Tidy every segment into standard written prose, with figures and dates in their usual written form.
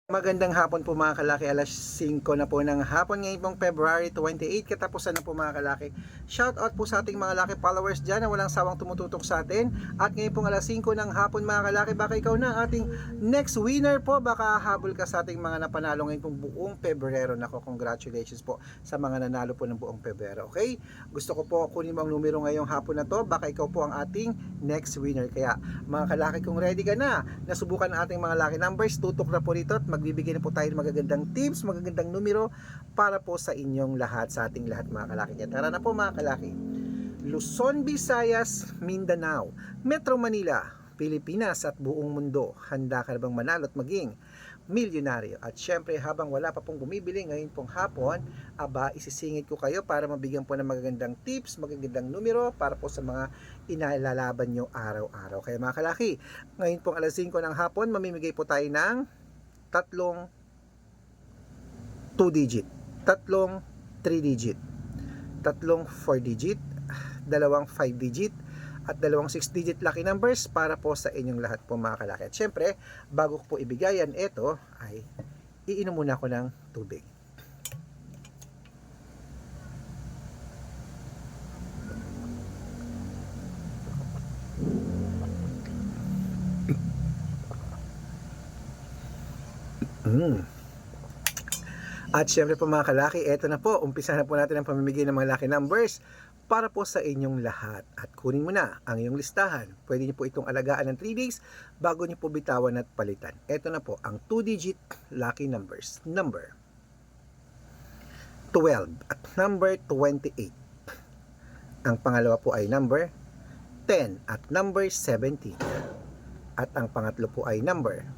Magandang hapon po mga kalaki, alas 5 na po ng hapon ngayon pong February 28, katapusan na po mga kalaki. Shout out po sa ating mga laki followers dyan na walang sawang tumututok sa atin. At ngayon pong alas 5 ng hapon mga kalaki, baka ikaw na ating next winner po, baka habol ka sa ating mga napanalo ngayon pong buong Pebrero. Nako, congratulations po sa mga nanalo po ng buong Pebrero. Okay, gusto ko po kunin mo ang numero ngayong hapon na to, baka ikaw po ang ating next winner. Kaya mga kalaki, kung ready ka na, nasubukan ang ating mga lucky numbers, tutok na po rito at magbibigay na po tayo ng magagandang tips, magagandang numero para po sa inyong lahat, sa ating lahat mga kalaki. Tara na po mga kalaki. Luzon, Visayas, Mindanao, Metro Manila, Pilipinas at buong mundo. Handa ka na bang manalo at maging milyonaryo? At syempre habang wala pa pong bumibili ngayon pong hapon, isisingit ko kayo para mabigyan po ng magagandang tips, magagandang numero para po sa mga inalalaban nyo araw-araw. Kaya mga kalaki, ngayon pong alas 5 ng hapon, mamimigay po tayo ng tatlong 2 digit, tatlong 3 digit, tatlong 4 digit, dalawang 5 digit at dalawang 6 digit lucky numbers para po sa inyong lahat po mga kalaki. At syempre, bago ko po ibigayan ito, ay iinom muna ako ng tubig. At syempre po mga kalaki, eto na po, umpisa na po natin ang pamimigay ng mga lucky numbers para po sa inyong lahat. At kunin mo na ang iyong listahan. Pwede niyo po itong alagaan ng 3 days bago niyo po bitawan at palitan. Eto na po ang 2-digit lucky numbers. Number 12 at number 28. Ang pangalawa po ay number 10 at number 17. At ang pangatlo po ay number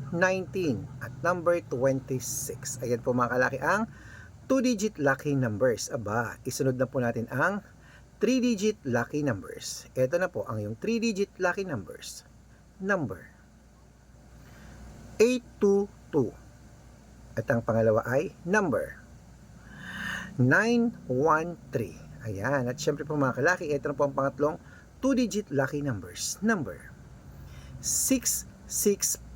19 at number 26. Ayan po mga kalaki ang 2-digit lucky numbers. Isunod na po natin ang 3-digit lucky numbers. Ito na po ang yung 3-digit lucky numbers. Number 822. At ang pangalawa ay number 913. Ayan. At syempre po mga kalaki, ito na po ang pangatlong 2-digit lucky numbers. Number 665.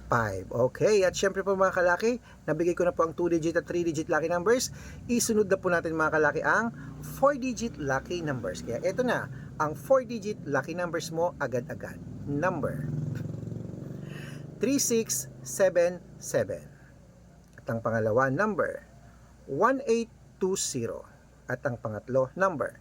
Okay, at syempre po mga kalaki, nabigay ko na po ang 2-digit at 3-digit lucky numbers. Isunod na po natin mga kalaki ang 4-digit lucky numbers. Kaya ito na, ang 4-digit lucky numbers mo agad-agad. Number 3677. At ang pangalawa, number 1820. At ang pangatlo, number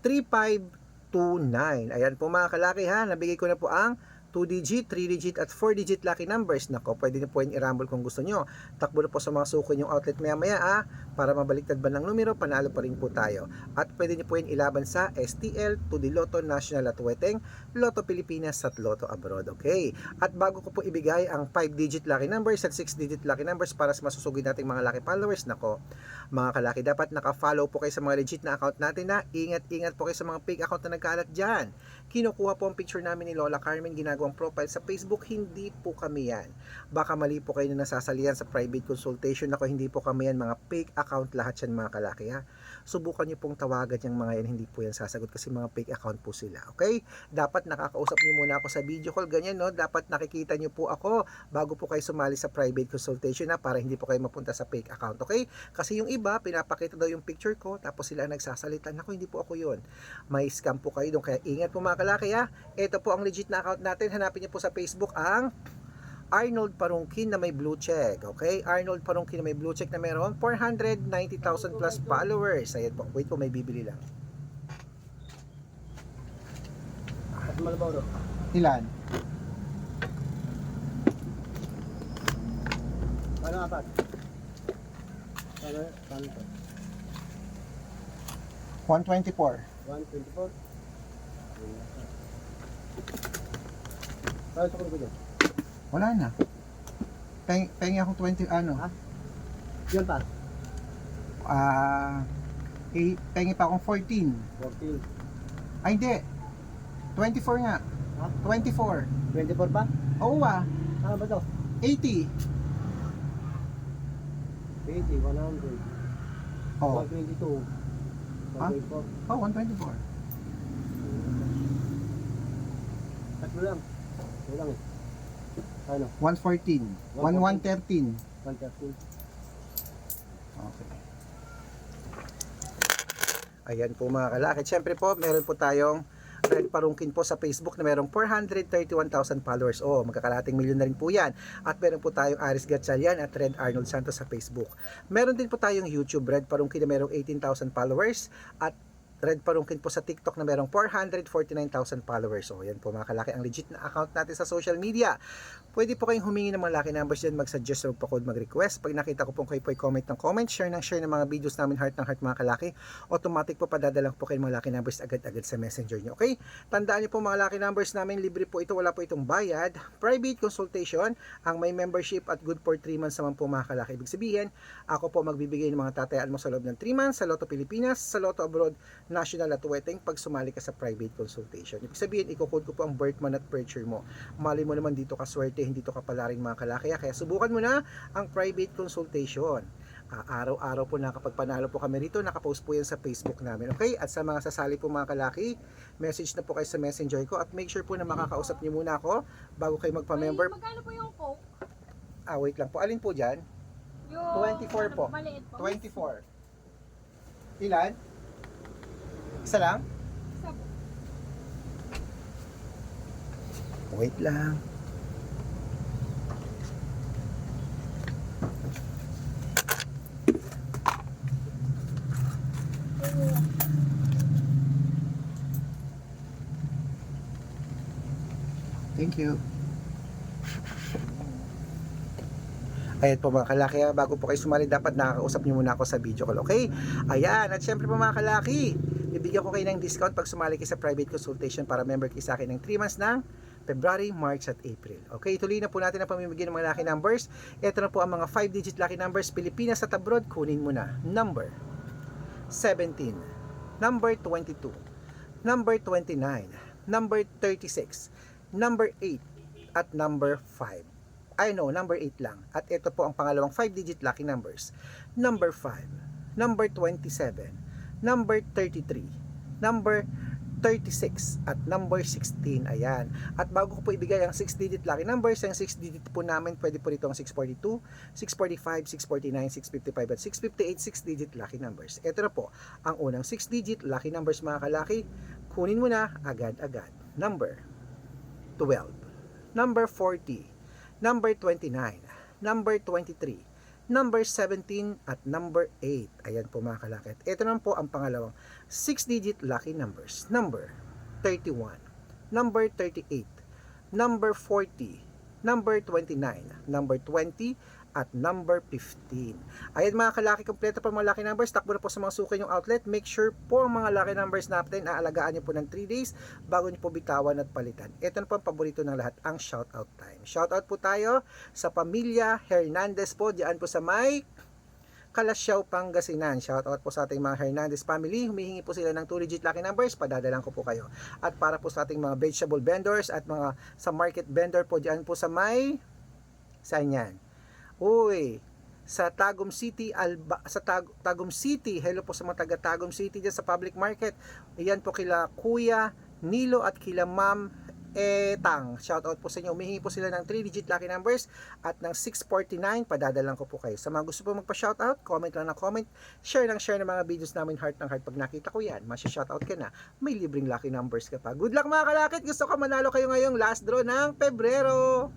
3529. Ayan po mga kalaki ha, nabigay ko na po ang 2-digit, 3-digit at 4-digit lucky numbers. Nako, pwede nyo po yung i-rumble kung gusto nyo. Takbo na po sa mga suko yung outlet maya-maya para mabaliktad ba ng numero, panalo pa rin po tayo. At pwede nyo po yung ilaban sa STL, 2D Lotto, National at Weteng, Lotto Pilipinas at Lotto Abroad. Okay? At bago ko po ibigay ang 5-digit lucky numbers at 6-digit lucky numbers para sa masusugid nating mga lucky followers, nako, mga kalaki, dapat naka-follow po kayo sa mga legit na account natin na ingat-ingat po kayo sa mga fake account na nagkalat dyan. Kinukuha po ang picture namin ni Lola Carmen, ginagawang profile sa Facebook, hindi po kami yan. Baka mali po kayo na nasasalihan sa private consultation. Ako, hindi po kami yan, mga fake account lahat yan mga kalaki ha. Subukan nyo pong tawagan yung mga yan, hindi po yan sasagot kasi mga fake account po sila. Okay? Dapat nakakausap nyo muna ako sa video call, ganyan no, dapat nakikita nyo po ako bago po kayo sumali sa private consultation na para hindi po kayo mapunta sa fake account. Okay? Kasi yung iba, pinapakita daw yung picture ko tapos sila nagsasalita. Nako, hindi po ako yun. May scam po kayo doon, kaya ingat po mga kalaki ha. Ito po ang legit na account natin. Hanapin niyo po sa Facebook ang Arnold Parungkin na may blue check. Okay? Arnold Parungkin na may blue check na mayroong 490,000 plus followers. Ayan po. Wait po, may bibili lang. Ilan? Ano apat? Ano? 124. 124? Saan sa ko dyan? Wala na. Pengi akong 20, ano? Ha? Yan pa? Pengi pa akong 14. 14. Ay, hindi. 24 nga. Ha? 24. 24 pa? Oo Ano ba to? 80. 80, 100. Oh. 122. Ha? 124. Oh, 124. Tatlo lang. Ito lang eh. Ano? 114. 1113. 113. Okay. Ayan po mga kalakit. Siyempre po, meron po tayong Red Parungkin po sa Facebook na merong 431,000 followers. Oh, magkakalating milyon na rin po yan. At meron po tayong Aris Gatchalian at Red Arnold Santos sa Facebook. Meron din po tayong YouTube Red Parungkin na merong 18,000 followers at Red Parungkin po sa TikTok na merong 449,000 followers. So, yan po mga kalaki ang legit na account natin sa social media. Pwede po kayong humingi ng mga lucky numbers dyan, mag-suggest o magpa-code, mag-request. Pag nakita ko pong kayo po comment ng comment, share ng mga videos namin heart ng heart mga kalaki, automatic po padadalang po kayo mga lucky numbers agad-agad sa messenger nyo. Okay? Tandaan nyo po mga lucky numbers namin, libre po ito, wala po itong bayad. Private consultation, ang may membership at good for 3 months naman po mga kalaki. Ibig sabihin, ako po magbibigay ng mga tatayaan mo sa loob ng 3 months, sa Lotto Pilipinas, sa Lotto Abroad, National at Weteng pag sumali ka sa private consultation. Ibig sabihin, i-code ko po ang birth month at birth year mo. Mali mo naman dito ka swerte, hindi to kapalarin mga kalaki. Kaya subukan mo na ang private consultation. Araw-araw po kapag panalo po kami rito, nakapost po yan sa Facebook namin. Okay? At sa mga sasali po mga kalaki, message na po kayo sa messenger ko at make sure po na makakausap niyo muna ako bago kayo magpa-member. Magkano po yung Coke? Wait lang po. Alin po dyan? Yung 24 po. Maliit po. 24. Ilan? Isa lang? Isa po. Wait lang. Thank you. Ayan po mga kalaki, bago po kayo sumali dapat nakakausap nyo muna ako sa video call, okay? Ayan, at syempre po mga kalaki, bibigyan ko kayo ng discount pag sumali kayo sa private consultation para member kayo sa akin ng 3 months ng February, March at April. Okay, tuloy na po natin ang pamimigay ng mga lucky numbers. Ito na po ang mga 5-digit lucky numbers, Pilipinas at abroad, kunin mo na. Number 17, number 22, number 29, number 36, number 8, at number 5. Number 8 lang. At ito po ang pangalawang 5-digit lucky numbers. Number 5, number 27, number 33, number 36, at number 16. Ayan. At bago ko po ibigay ang 6-digit lucky numbers, ang 6-digit po namin, pwede po rito ang 642, 645, 649, 655, at 658, 6-digit lucky numbers. Ito na po ang unang 6-digit lucky numbers mga kalaki. Kunin mo na agad-agad. Number 12, number 40, number 29, number 23, number 17, at number 8. Ayan po mga kalaki. Ito naman po ang pangalawang 6-digit lucky numbers. Number 31, number 38, number 40, number 29, number 20, at number 15. Ayan mga kalaki, kompleto pa mga lucky numbers. Takbo na po sa mga suki yung outlet. Make sure po ang mga lucky numbers natin, aalagaan nyo po ng 3 days bago nyo po bitawan at palitan. Ito na po ang paborito ng lahat, ang shoutout time. Shoutout po tayo sa pamilya Hernandez po, diyan po sa may Kalasyaw, Pangasinan. Shoutout po sa ating mga Hernandez family. Humihingi po sila ng 2-digit lucky numbers, padadalang ko po kayo. At para po sa ating mga vegetable vendors at mga sa market vendor po, diyan po sa may saan yan? Uy, sa Tagum City, Tagum City. Hello po sa mga taga Tagum City dyan sa public market. Ayan po kila Kuya Nilo at kila Ma'am Etang. Shoutout po sa inyo. Umihingi po sila ng 3-digit lucky numbers at ng 649. Padadalang ko po kayo. Sa mga gusto po magpa-shoutout, comment lang ng comment. Share ng mga videos namin heart ng heart. Pag nakita ko yan, masya-shoutout ka na. May libreng lucky numbers ka pa. Good luck mga kalakit. Gusto ko manalo kayo ngayong last draw ng Pebrero.